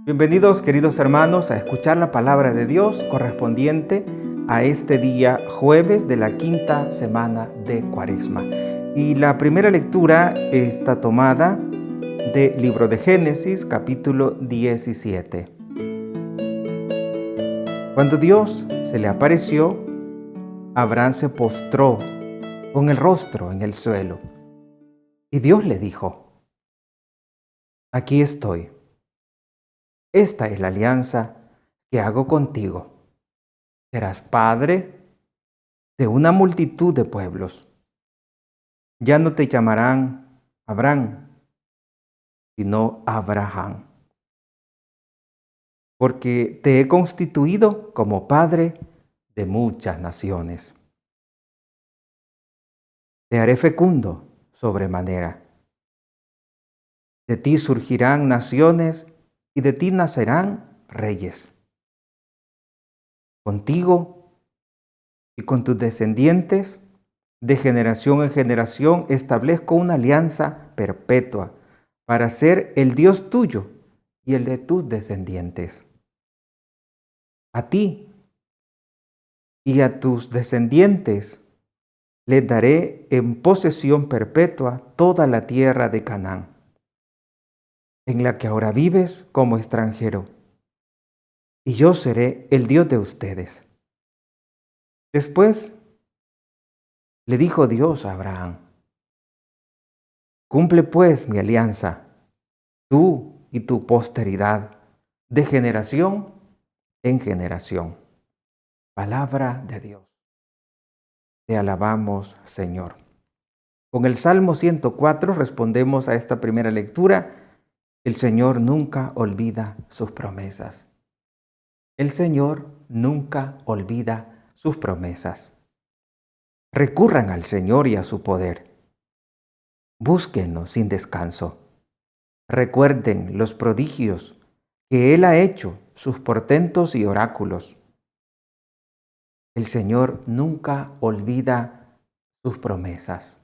Bienvenidos, queridos hermanos, a escuchar la palabra de Dios correspondiente a este día jueves de la quinta semana de Cuaresma. Y la primera lectura está tomada del libro de Génesis, capítulo 17. Cuando Dios se le apareció, Abraham se postró con el rostro en el suelo. Y Dios le dijo: Aquí estoy. Esta es la alianza que hago contigo. Serás padre de una multitud de pueblos. Ya no te llamarán Abraham, sino Abraham, porque te he constituido como padre de muchas naciones. Te haré fecundo sobremanera. De ti surgirán naciones y de ti nacerán reyes. Contigo y con tus descendientes, de generación en generación, establezco una alianza perpetua para ser el Dios tuyo y el de tus descendientes. A ti y a tus descendientes les daré en posesión perpetua toda la tierra de Canaán, en la que ahora vives como extranjero, y yo seré el Dios de ustedes. Después le dijo Dios a Abraham: Cumple pues mi alianza, tú y tu posteridad, de generación en generación. Palabra de Dios. Te alabamos, Señor. Con el Salmo 104 respondemos a esta primera lectura: el Señor nunca olvida sus promesas. El Señor nunca olvida sus promesas. Recurran al Señor y a su poder. Búsquenlo sin descanso. Recuerden los prodigios que Él ha hecho, sus portentos y oráculos. El Señor nunca olvida sus promesas.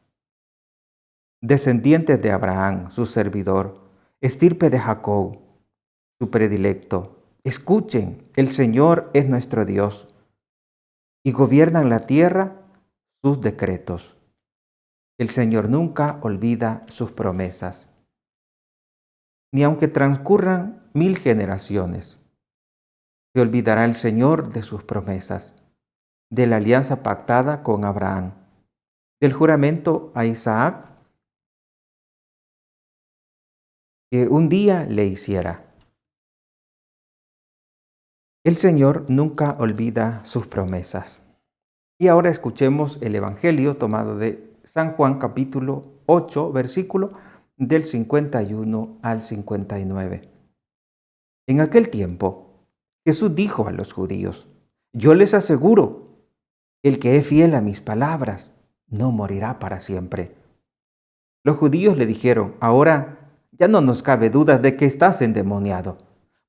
Descendientes de Abraham, su servidor, estirpe de Jacob, su predilecto, escuchen, el Señor es nuestro Dios, y gobiernan la tierra sus decretos. El Señor nunca olvida sus promesas, ni aunque transcurran 1000 generaciones. Se olvidará el Señor de sus promesas, de la alianza pactada con Abraham, del juramento a Isaac que un día le hiciera. El Señor nunca olvida sus promesas. Y ahora escuchemos el Evangelio tomado de San Juan capítulo 8, versículo del 51 al 59. En aquel tiempo, Jesús dijo a los judíos: Yo les aseguro, el que es fiel a mis palabras no morirá para siempre. Los judíos le dijeron: Ahora ya no nos cabe duda de que estás endemoniado,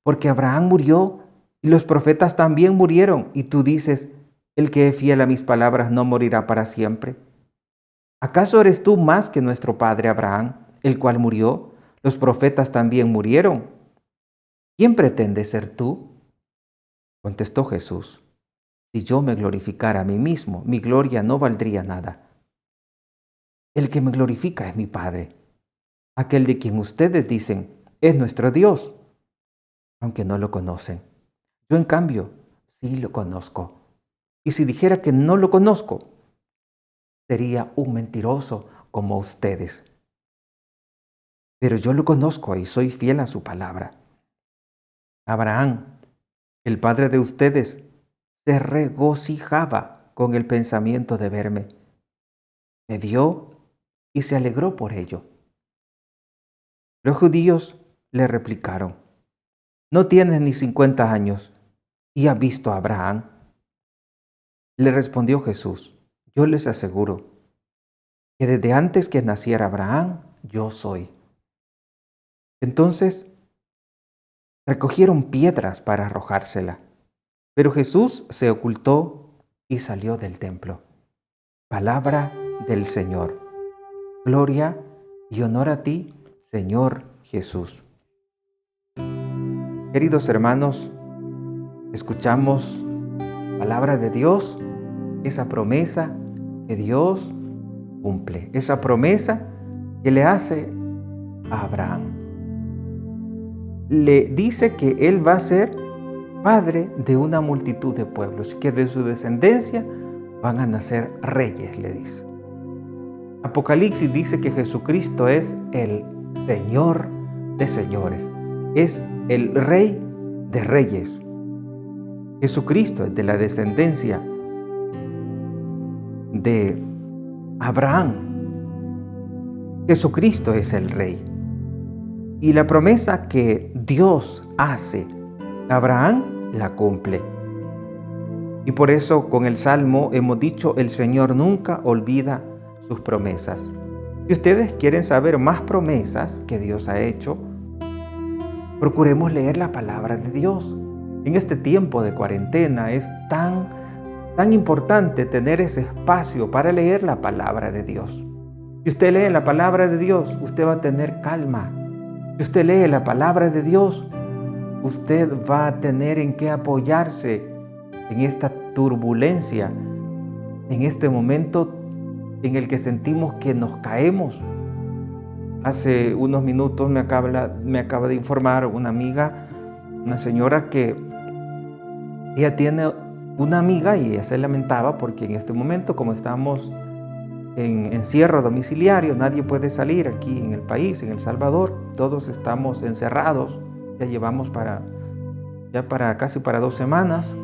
porque Abraham murió y los profetas también murieron, y tú dices: el que es fiel a mis palabras no morirá para siempre. ¿Acaso eres tú más que nuestro padre Abraham, el cual murió? Los profetas también murieron. ¿Quién pretendes ser tú? Contestó Jesús: Si yo me glorificara a mí mismo, mi gloria no valdría nada. El que me glorifica es mi Padre, aquel de quien ustedes dicen es nuestro Dios, aunque no lo conocen. Yo, en cambio, sí lo conozco. Y si dijera que no lo conozco, sería un mentiroso como ustedes. Pero yo lo conozco y soy fiel a su palabra. Abraham, el padre de ustedes, se regocijaba con el pensamiento de verme. Me vio y se alegró por ello. Los judíos le replicaron: No tienes ni 50 años y has visto a Abraham. Le respondió Jesús: Yo les aseguro que desde antes que naciera Abraham, yo soy. Entonces recogieron piedras para arrojársela, pero Jesús se ocultó y salió del templo. Palabra del Señor. Gloria y honor a ti, Señor Jesús. Queridos hermanos, escuchamos palabra de Dios, esa promesa que Dios cumple, esa promesa que le hace a Abraham. Le dice que él va a ser padre de una multitud de pueblos, que de su descendencia van a nacer reyes, le dice. Apocalipsis dice que Jesucristo es el Señor de señores, es el Rey de reyes. Jesucristo es de la descendencia de Abraham. Jesucristo es el Rey. Y la promesa que Dios hace a Abraham la cumple. Y por eso con el Salmo hemos dicho, el Señor nunca olvida sus promesas. Si ustedes quieren saber más promesas que Dios ha hecho, procuremos leer la palabra de Dios. En este tiempo de cuarentena es tan importante tener ese espacio para leer la palabra de Dios. Si usted lee la palabra de Dios, usted va a tener calma. Si usted lee la palabra de Dios, usted va a tener en qué apoyarse en esta turbulencia, en este momento en el que sentimos que nos caemos. Hace unos minutos me acaba de informar una amiga, una señora, que ella tiene una amiga y ella se lamentaba porque en este momento, como estamos en encierro domiciliario, nadie puede salir aquí en el país, en El Salvador, todos estamos encerrados, ya llevamos casi para 2 semanas,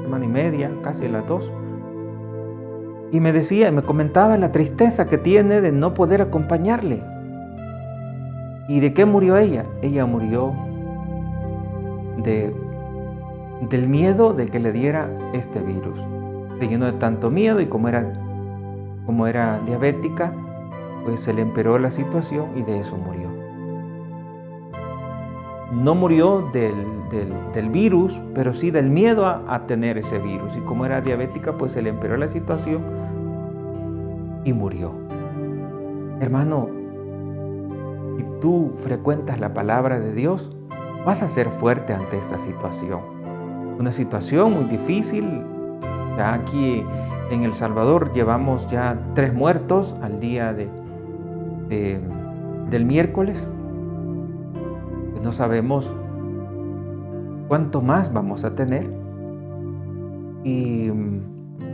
semana y media, casi las 2. Y me comentaba la tristeza que tiene de no poder acompañarle. ¿Y de qué murió ella? Ella murió del miedo de que le diera este virus. Se llenó de tanto miedo y como era diabética, pues se le empeoró la situación y de eso murió. No murió del virus, pero sí del miedo a tener ese virus. Y como era diabética, pues se le empeoró la situación y murió. Hermano, si tú frecuentas la palabra de Dios, vas a ser fuerte ante esa situación. Una situación muy difícil. Ya aquí en El Salvador llevamos ya 3 muertos al día del miércoles. Pues no sabemos cuánto más vamos a tener. Y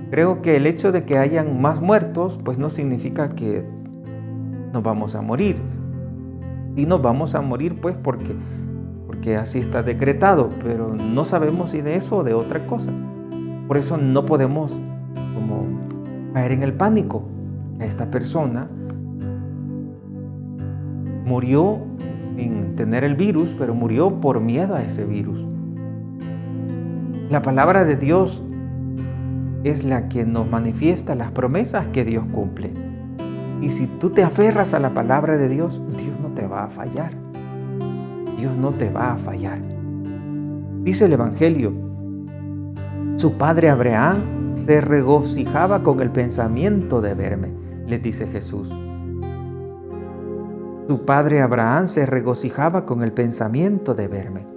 creo que el hecho de que hayan más muertos, pues no significa que nos vamos a morir. Y nos vamos a morir pues porque así está decretado, pero no sabemos si de eso o de otra cosa. Por eso no podemos como caer en el pánico. Esta persona murió sin tener el virus, pero murió por miedo a ese virus. La palabra de Dios es la que nos manifiesta las promesas que Dios cumple. Y si tú te aferras a la palabra de Dios, Dios no te va a fallar. Dios no te va a fallar. Dice el Evangelio, su padre Abraham se regocijaba con el pensamiento de verme, le dice Jesús. Su padre Abraham se regocijaba con el pensamiento de verme.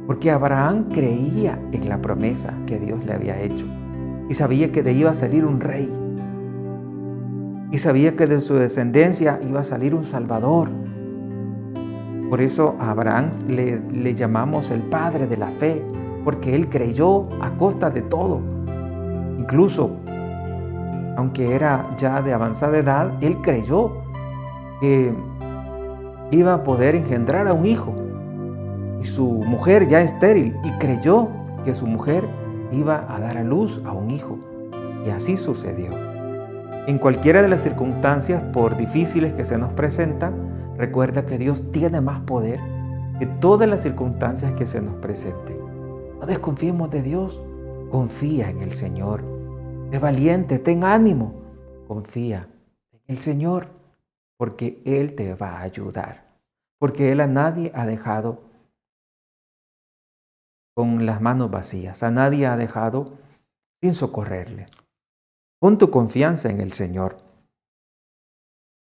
Porque Abraham creía en la promesa que Dios le había hecho. Y sabía que de ahí iba a salir un rey. Y sabía que de su descendencia iba a salir un Salvador. Por eso a Abraham le llamamos el padre de la fe, porque él creyó a costa de todo. Incluso, aunque era ya de avanzada edad, él creyó que iba a poder engendrar a un hijo. Y su mujer ya estéril, y creyó que su mujer iba a dar a luz a un hijo. Y así sucedió. En cualquiera de las circunstancias, por difíciles que se nos presentan, recuerda que Dios tiene más poder que todas las circunstancias que se nos presenten. No desconfiemos de Dios, confía en el Señor. Sé valiente, ten ánimo, confía en el Señor, porque Él te va a ayudar, porque Él a nadie ha dejado con las manos vacías, a nadie ha dejado sin socorrerle. Pon tu confianza en el Señor.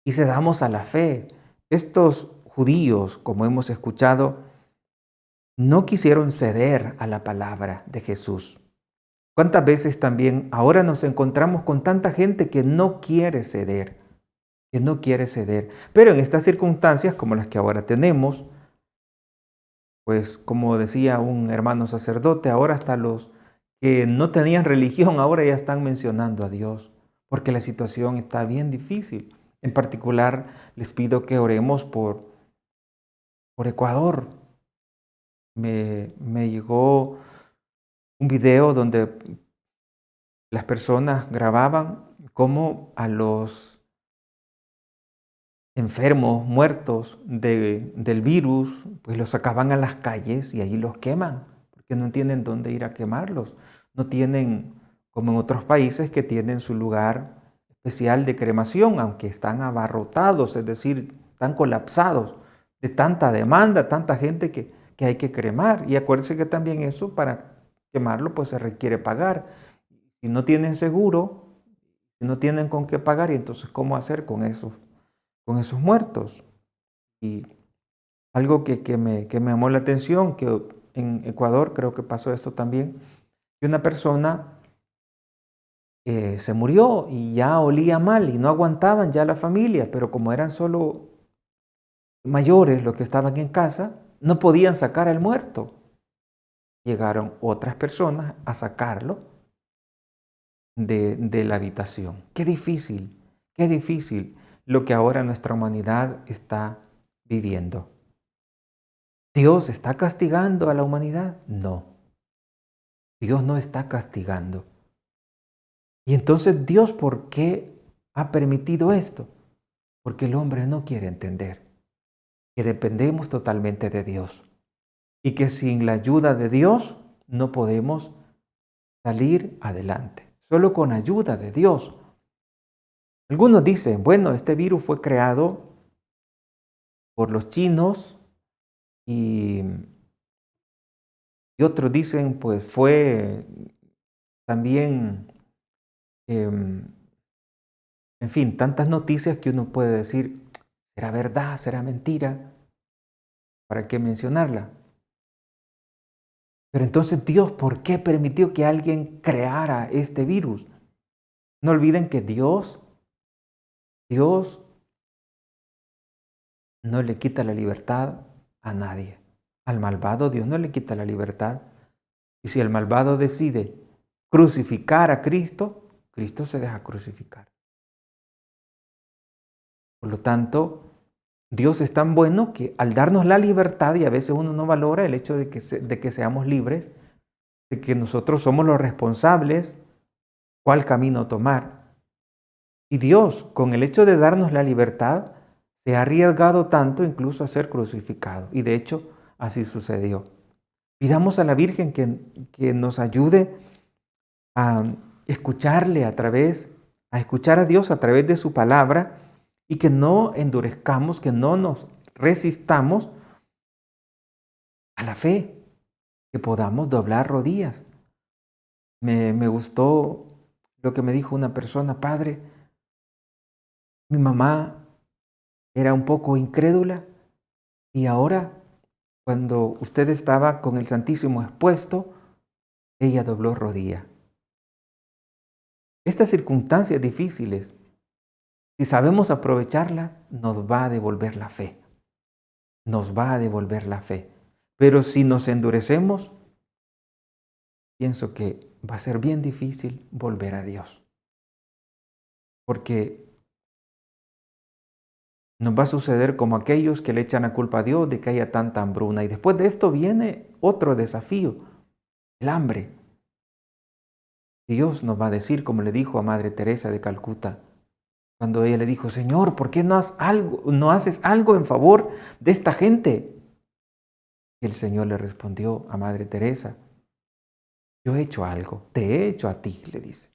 Y cedamos a la fe. Estos judíos, como hemos escuchado, no quisieron ceder a la palabra de Jesús. ¿Cuántas veces también ahora nos encontramos con tanta gente que no quiere ceder? Que no quiere ceder. Pero en estas circunstancias como las que ahora tenemos, pues como decía un hermano sacerdote, ahora hasta los que no tenían religión ahora ya están mencionando a Dios, porque la situación está bien difícil. En particular, les pido que oremos por Ecuador. Me llegó un video donde las personas grababan cómo a los enfermos, muertos del virus, pues los sacaban a las calles y allí los queman, porque no tienen dónde ir a quemarlos. No tienen, como en otros países, que tienen su lugar especial de cremación, aunque están abarrotados, es decir, están colapsados de tanta demanda, tanta gente que hay que cremar. Y acuérdense que también eso, para quemarlo, pues se requiere pagar. Si no tienen seguro, si no tienen con qué pagar, y entonces ¿cómo hacer con esos muertos? Y algo que me llamó la atención, que en Ecuador creo que pasó esto también, que una persona se murió y ya olía mal y no aguantaban ya la familia, pero como eran solo mayores los que estaban en casa, no podían sacar al muerto. Llegaron otras personas a sacarlo de la habitación. Qué difícil lo que ahora nuestra humanidad está viviendo. ¿Dios está castigando a la humanidad? No, Dios no está castigando. Y entonces, ¿Dios por qué ha permitido esto? Porque el hombre no quiere entender que dependemos totalmente de Dios y que sin la ayuda de Dios no podemos salir adelante. Solo con ayuda de Dios. Algunos dicen, bueno, este virus fue creado por los chinos y, y otros dicen, pues fue también, em, en fin, tantas noticias que uno puede decir, ¿será verdad? ¿Será mentira? ¿Para qué mencionarla? Pero entonces Dios, ¿por qué permitió que alguien creara este virus? No olviden que Dios no le quita la libertad a nadie. Al malvado Dios no le quita la libertad. Y si el malvado decide crucificar a Cristo, Cristo se deja crucificar. Por lo tanto, Dios es tan bueno que al darnos la libertad, y a veces uno no valora el hecho de que seamos libres, de que nosotros somos los responsables, cuál camino tomar. Y Dios, con el hecho de darnos la libertad, se ha arriesgado tanto incluso a ser crucificado. Y de hecho, así sucedió. Pidamos a la Virgen que nos ayude a escucharle a escuchar a Dios a través de su palabra y que no endurezcamos, que no nos resistamos a la fe, que podamos doblar rodillas. Me gustó lo que me dijo una persona, padre, mi mamá era un poco incrédula y ahora, cuando usted estaba con el Santísimo expuesto, ella dobló rodilla. Estas circunstancias difíciles, si sabemos aprovecharla, nos va a devolver la fe. Nos va a devolver la fe. Pero si nos endurecemos, pienso que va a ser bien difícil volver a Dios. Porque nos va a suceder como aquellos que le echan la culpa a Dios de que haya tanta hambruna. Y después de esto viene otro desafío, el hambre. Dios nos va a decir, como le dijo a Madre Teresa de Calcuta, cuando ella le dijo, Señor, ¿por qué no haces algo en favor de esta gente? Y el Señor le respondió a Madre Teresa, yo he hecho algo, te he hecho a ti, le dice.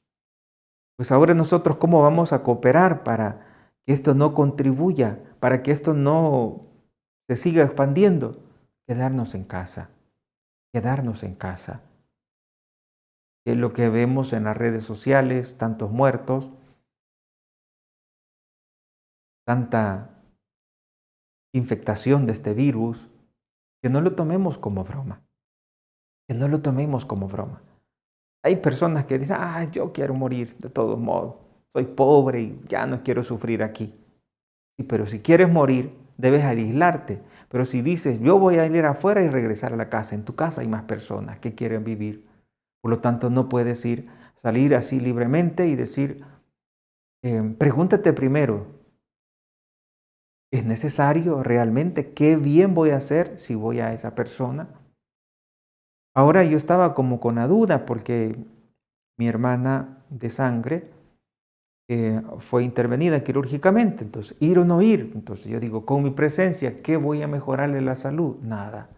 Pues ahora nosotros, ¿cómo vamos a cooperar para que esto no contribuya, para que esto no se siga expandiendo? Quedarnos en casa, quedarnos en casa. Es lo que vemos en las redes sociales, tantos muertos, tanta infectación de este virus, que no lo tomemos como broma, que no lo tomemos como broma. Hay personas que dicen, yo quiero morir de todos modos, soy pobre y ya no quiero sufrir aquí. Sí, pero si quieres morir, debes aislarte. Pero si dices, yo voy a ir afuera y regresar a la casa, en tu casa hay más personas que quieren vivir. Por lo tanto, no puedes salir así libremente y decir, pregúntate primero, ¿es necesario realmente? ¿Qué bien voy a hacer si voy a esa persona? Ahora yo estaba como con la duda porque mi hermana de sangre fue intervenida quirúrgicamente. Entonces, ir o no ir. Entonces yo digo, con mi presencia, ¿qué voy a mejorarle la salud? Nada.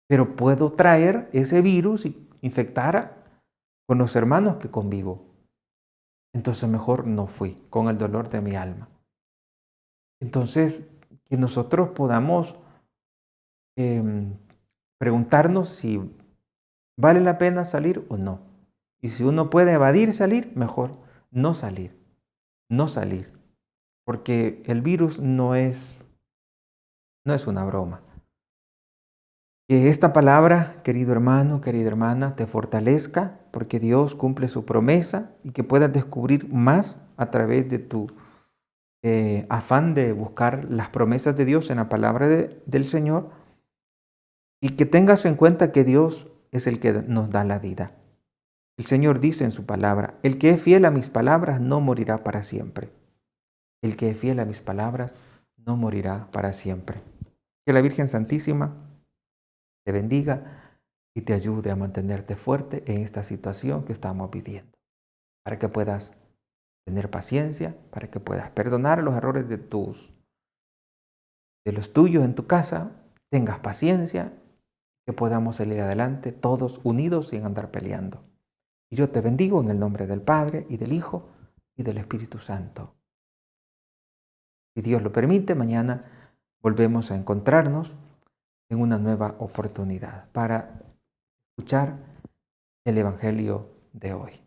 Pero puedo traer ese virus y infectar con los hermanos que convivo. Entonces mejor no fui con el dolor de mi alma. Entonces, que nosotros podamos em, preguntarnos si vale la pena salir o no. Y si uno puede evadir salir, mejor no salir. No salir. Porque el virus no es una broma. Que esta palabra, querido hermano, querida hermana, te fortalezca porque Dios cumple su promesa y que puedas descubrir más a través de tu afán de buscar las promesas de Dios en la palabra del Señor y que tengas en cuenta que Dios es el que nos da la vida. El Señor dice en su palabra, el que es fiel a mis palabras no morirá para siempre. El que es fiel a mis palabras no morirá para siempre. Que la Virgen Santísima te bendiga y te ayude a mantenerte fuerte en esta situación que estamos viviendo, para que puedas tener paciencia, para que puedas perdonar los errores de los tuyos en tu casa, tengas paciencia, que podamos salir adelante todos unidos sin andar peleando. Y yo te bendigo en el nombre del Padre y del Hijo y del Espíritu Santo. Si Dios lo permite, mañana volvemos a encontrarnos en una nueva oportunidad para escuchar el Evangelio de hoy.